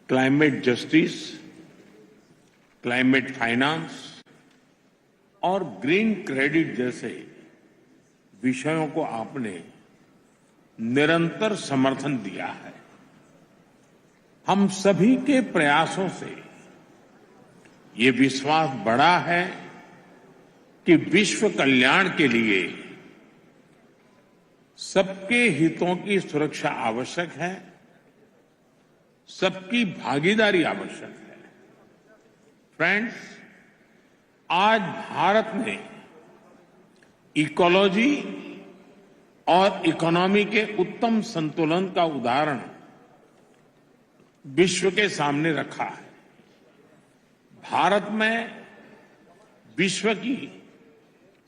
Climate justice, climate finance और green credit जैसे विषयों को आपने निरंतर समर्थन दिया है। हम सभी के प्रयासों से ये विश्वास बढ़ा है कि विश्व कल्याण के लिए सबके हितों की सुरक्षा आवश्यक है, सबकी भागीदारी आवश्यक है। फ्रेंड्स, आज भारत ने इकोलॉजी और इकोनॉमी के उत्तम संतुलन का उदाहरण विश्व के सामने रखा है। भारत में विश्व की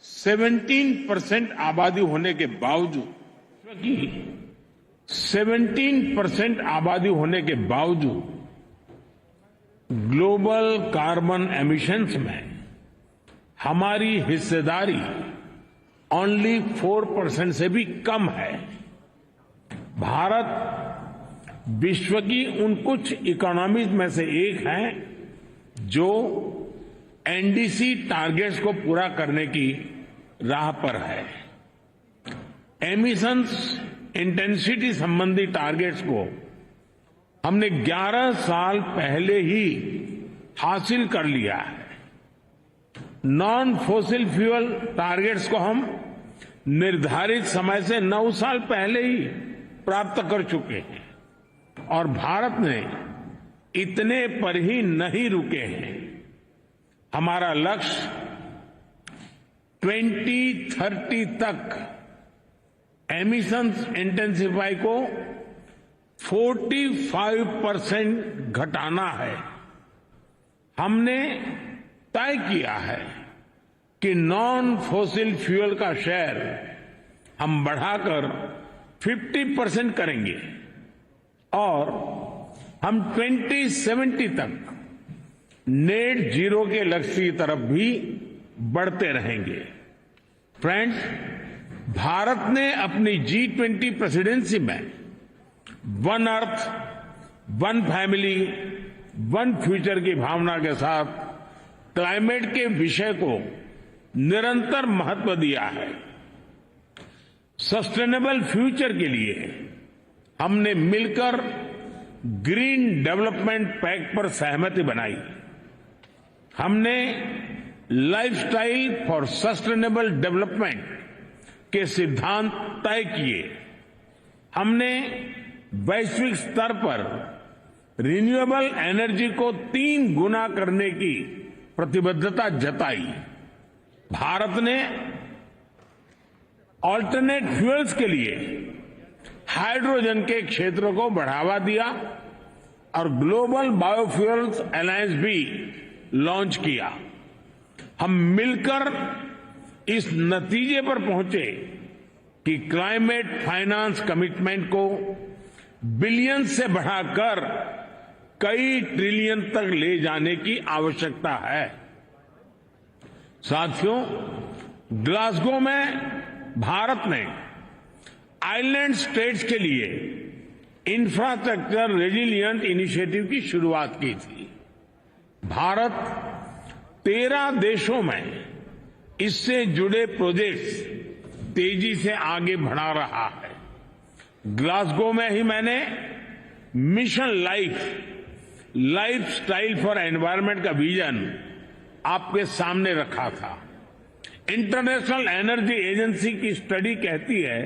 17% आबादी होने के बावजूद 17% आबादी होने के बावजूद ग्लोबल कार्बन एमिशंस में हमारी हिस्सेदारी ओनली 4% से भी कम है। भारत विश्व की उन कुछ इकोनॉमीज में से एक है जो एनडीसी टारगेट्स को पूरा करने की राह पर है। एमिशंस इंटेंसिटी संबंधी टारगेट्स को हमने 11 साल पहले ही हासिल कर लिया है। नॉन फॉसिल फ्यूल टारगेट्स को हम निर्धारित समय से 9 साल पहले ही प्राप्त कर चुके हैं और भारत ने इतने पर ही नहीं रुके हैं। हमारा लक्ष्य 2030 तक एमिशंस इंटेंसिफाई को 45% घटाना है। हमने तय किया है कि नॉन फॉसिल फ्यूल का शेयर हम बढ़ाकर 50% करेंगे और हम 2070 तक नेट जीरो के लक्ष्य की तरफ भी बढ़ते रहेंगे। फ्रेंड्स, भारत ने अपनी G20 प्रेसिडेंसी में one earth, one family, one future की भावना के साथ क्लाइमेट के विषय को निरंतर महत्व दिया है। सस्टेनेबल फ्यूचर के लिए हमने मिलकर ग्रीन डेवलपमेंट पैक्ट पर सहमति बनाई। हमने लाइफस्टाइल फॉर सस्टेनेबल डेवलपमेंट के सिद्धांत तय किए। हमने वैश्विक स्तर पर रिन्यूएबल एनर्जी को 3 गुना करने की प्रतिबद्धता जताई। भारत ने ऑल्टरनेट फ्यूल्स के लिए हाइड्रोजन के क्षेत्र को बढ़ावा दिया और ग्लोबल बायोफ्यूल्स अलायंस भी लॉन्च किया। हम मिलकर इस नतीजे पर पहुंचे कि क्लाइमेट फाइनेंस कमिटमेंट को बिलियन से बढ़ाकर कई ट्रिलियन तक ले जाने की आवश्यकता है। साथियों, ग्लासगो में भारत ने आइलैंड स्टेट्स के लिए इंफ्रास्ट्रक्चर रेजिलिएंट इनिशिएटिव की शुरुआत की थी। भारत 13 देशों में इससे जुड़े प्रोजेक्ट्स तेजी से आगे बढ़ा रहा है। ग्लासगो में ही मैंने mission life style for environment का विजन आपके सामने रखा था। इंटरनेशनल एनर्जी एजेंसी की स्टडी कहती है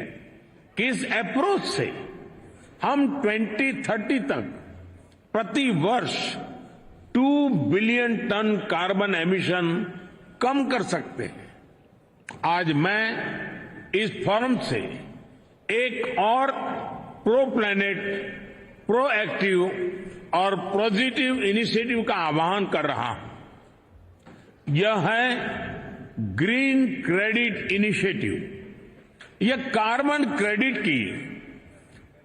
कि इस अप्रोच से हम 2030 तक प्रति वर्ष 2 बिलियन टन कार्बन एमिशन कम कर सकते हैं। आज मैं इस फोरम से एक और प्रो प्लैनेट, प्रोएक्टिव और पॉजिटिव इनिशिएटिव का आह्वान कर रहा हूं। यह है ग्रीन क्रेडिट इनिशिएटिव। यह कार्बन क्रेडिट की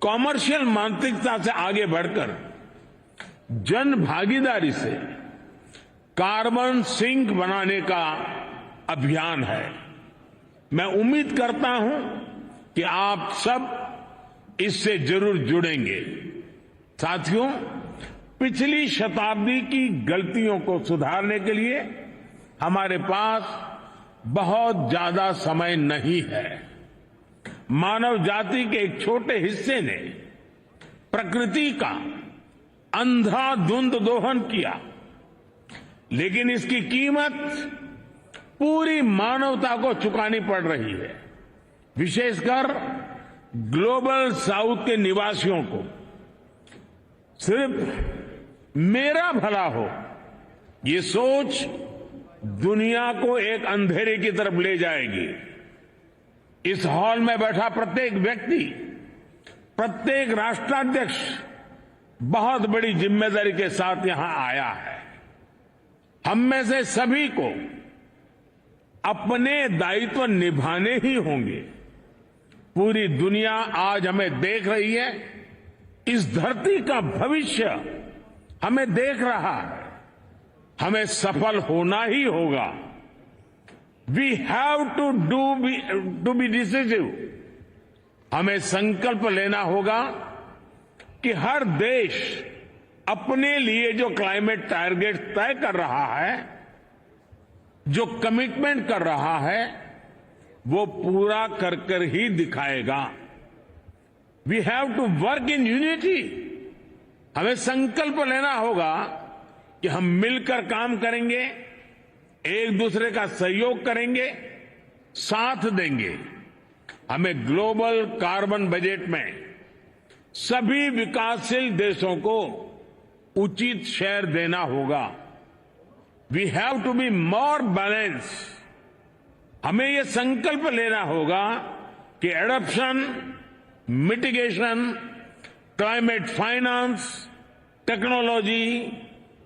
कॉमर्शियल मानसिकता से आगे बढ़कर जन भागीदारी से कार्बन सिंक बनाने का अभियान है। मैं उम्मीद करता हूं कि आप सब इससे जरूर जुड़ेंगे। साथियों, पिछली शताब्दी की गलतियों को सुधारने के लिए हमारे पास बहुत ज्यादा समय नहीं है। मानव जाति के एक छोटे हिस्से ने प्रकृति का अंधाधुंध दोहन किया, लेकिन इसकी कीमत पूरी मानवता को चुकानी पड़ रही है। विशेषकर ग्लोबल साउथ के निवासियों को सिर्फ मेरा भला हो, ये सोच दुनिया को एक अंधेरे की तरफ ले जाएगी। इस हॉल में बैठा प्रत्येक व्यक्ति, प्रत्येक राष्ट्राध्यक्ष बहुत बड़ी जिम्मेदारी के साथ यहां आया है। हम में से सभी को अपने दायित्व निभाने ही होंगे। पूरी दुनिया आज हमें देख रही है, इस धरती का भविष्य हमें देख रहा है। हमें सफल होना ही होगा। We have to be decisive. हमें संकल्प लेना होगा कि हर देश अपने लिए जो क्लाइमेट टारगेट तय कर रहा है, जो कमिटमेंट कर रहा है, वो पूरा कर कर ही दिखाएगा। We have to work in unity. हमें संकल्प लेना होगा कि हम मिलकर काम करेंगे, एक दूसरे का सहयोग करेंगे, साथ देंगे। हमें ग्लोबल कार्बन बजट में सभी विकासशील देशों को उचित शेयर देना होगा। We have to be more balance. हमें यह संकल्प लेना होगा कि adoption, mitigation, climate finance, technology,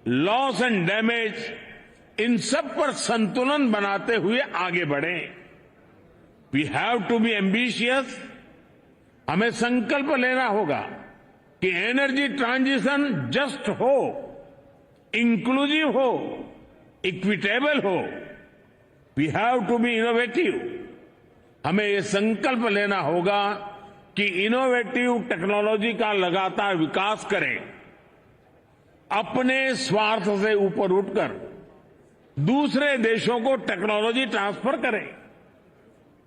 loss and damage, इन सब पर संतुलन बनाते हुए आगे बढ़ें। We have to be ambitious. हमें संकल्प लेना होगा कि एनर्जी ट्रांजिशन जस्ट हो, इंक्लूसिव हो, इक्विटेबल हो। We have to be innovative. हमें यह संकल्प लेना होगा कि इनोवेटिव टेक्नोलॉजी का लगातार विकास करें, अपने स्वार्थ से ऊपर उठकर दूसरे देशों को टेक्नोलॉजी ट्रांसफर करें,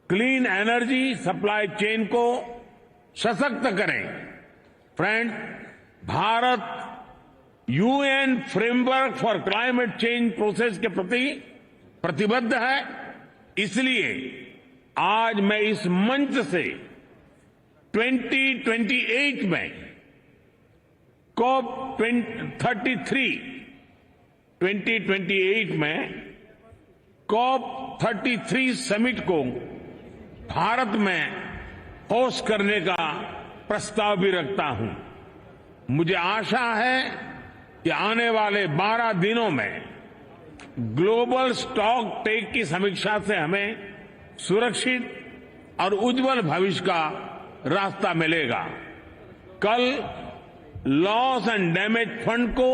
क्लीन एनर्जी सप्लाई चेन को सशक्त करें। Friend, Bharat UN framework for climate change process के प्रति प्रतिबद्ध है। इसलिए आज मैं इस मंच से 2028 में COP 33 2028 में COP 33 समिट को भारत में होस्ट करने का प्रस्ताव भी रखता हूं। मुझे आशा है कि आने वाले 12 दिनों में ग्लोबल स्टॉक टेक की समीक्षा से हमें सुरक्षित और उज्जवल भविष्य का रास्ता मिलेगा। कल लॉस एंड डैमेज फंड को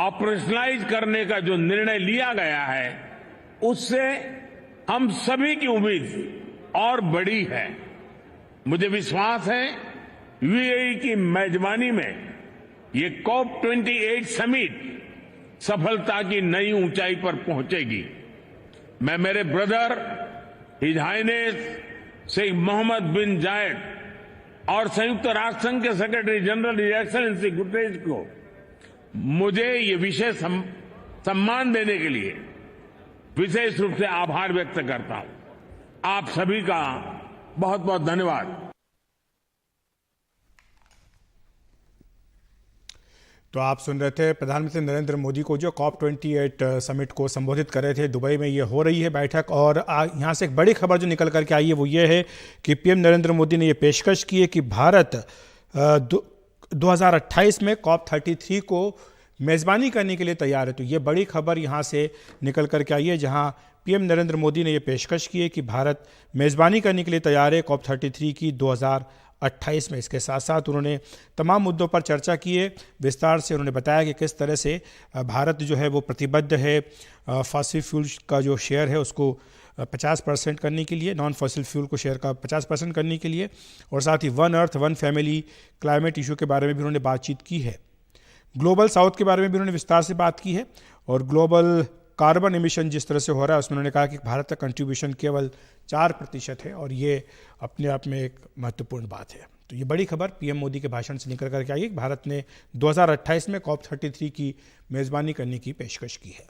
ऑपरेशनलाइज करने का जो निर्णय लिया गया है, उससे हम सभी की उम्मीद और बड़ी है। मुझे विश्वास है यूएई की मेजबानी में ये COP 28 समिट सफलता की नई ऊंचाई पर पहुंचेगी। मैं मेरे brother his highness Sheikh Mohammed bin Zayed और संयुक्त राष्ट्र संघ के secretary general his excellency Guterres को मुझे ये विशेष सम्मान देने के लिए विशेष रूप से आभार व्यक्त करता हूं। आप सभी का बहुत बहुत धन्यवाद। तो आप सुन रहे थे प्रधानमंत्री नरेंद्र मोदी को जो COP 28 समिट को संबोधित कर रहे थे। दुबई में ये हो रही है बैठक, और यहाँ से एक बड़ी खबर जो निकल करके आई है वो ये है कि PM नरेंद्र मोदी ने ये पेशकश की है कि भारत 2028 में COP 33 को मेज़बानी करने के लिए तैयार है। तो ये बड़ी खबर यहाँ से निकल करके आई है, जहाँ PM नरेंद्र मोदी ने ये पेशकश की है कि भारत मेज़बानी करने के लिए तैयार है COP 33 की 2028 में। इसके साथ साथ उन्होंने तमाम मुद्दों पर चर्चा की है। विस्तार से उन्होंने बताया कि किस तरह से भारत जो है वो प्रतिबद्ध है फॉसिल फ्यूल का जो शेयर है उसको 50% करने के लिए, नॉन फॉसिल फ्यूल को शेयर का 50% करने के लिए, और साथ ही one earth one family climate issue के बारे में भी उन्होंने बातचीत की है। ग्लोबल साउथ के बारे में भी उन्होंने विस्तार से बात की है और ग्लोबल कार्बन एमिशन जिस तरह से हो रहा है उसमें उन्होंने कहा कि भारत का कंट्रीब्यूशन केवल 4% है और ये अपने आप में एक महत्वपूर्ण बात है। तो ये बड़ी खबर पीएम मोदी के भाषण से निकल करके आई है कि भारत ने 2028 में COP33 की मेज़बानी करने की पेशकश की है।